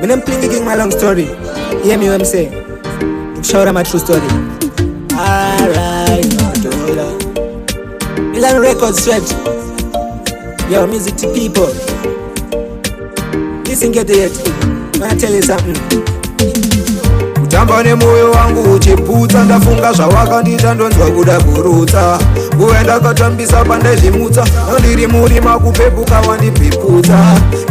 When I'm playing my long story, hear me what I'm saying. Shout out my true story. Alright, Milan Records stretch. Yo, music to people. Listen, get it. I'm gonna tell you something. Tamba nemoyo wangu uchiputsa, ndafunga zvawakandita ndonzwa kuda kurutsa. Kuenda katambisa pandezvimutsa, ndiri murima kupepuka wandipiputsa.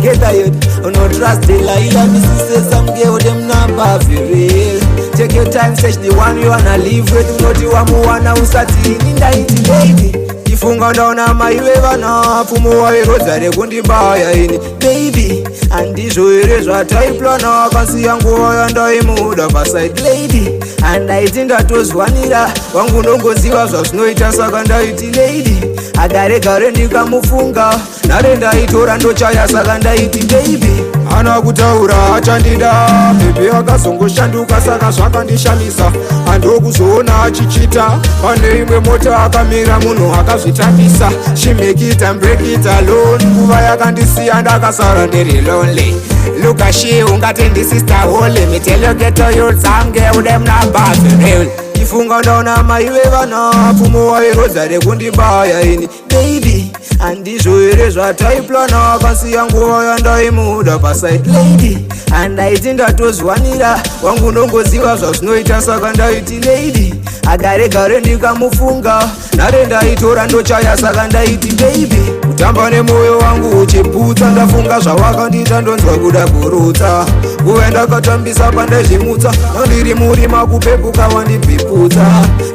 Get tired, no trust the lie. Mrs. Some girl them number for real. Take your time, search the one you wanna live with. Unoti wamuwana usati indaiti lady. Ifunga ndaona maiwe vana pfumo wairodza rekundibaya ini baby, andizvo here zvataipurana akasiya nguva yandaimuda paside lady, andaiti ndatozwanira wangu nongoziva zvazvinoita saka ndaiti lady, agare gare ndikamufunga nhare ndaitora ndochaya saka ndaiti baby, ana kutaura achandida bhebhe akazongoshanduka saka zvakandishamisa. Andokuzoona achichita pane imwe mota akamira munhu akazvitambisa. She make it and break it alone. Nguva yakandisiya ndakasara ndiri lonely. Look at she ungati ndi sister holy. Me tell you get to your some girl them not bad for real. Ifunga ndaona maiwe vana pfumo wairodza rekundibaya ini baby, andizvo here zvataipurana akasiya nguva yandaimuda paside lady, andaiti ndatozwanira wangu nongoziva zvazvinoita saka ndaiti lady, agare gare ndikamufunga nhare ndaitora ndochaya saka ndaiti baby. Kutamba nemoyo wangu uchiputsa, ndafunga zvawakandita ndonzwa kuda kurutsa. Kuenda katambisa pandezvimutsa, ndiri murima kupepuka wandipiputsa.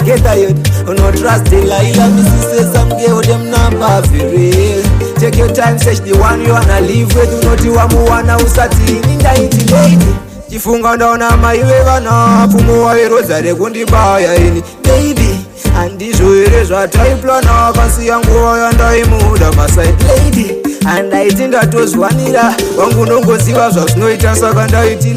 Get tired, no trust the lie. Mrs. Some girl them number for real. Take your time, search the one you wanna live with. Unoti wamuwana usati indaiti lady. Ifunga ndaona maiwe vana pfumo wairodza rekundibaya ini baby, andizvo here zvataipurana akasiya nguva yandaimuda paside lady, andaiti ndatozwanira wangu nongoziva zvazvinoita saka ndaiti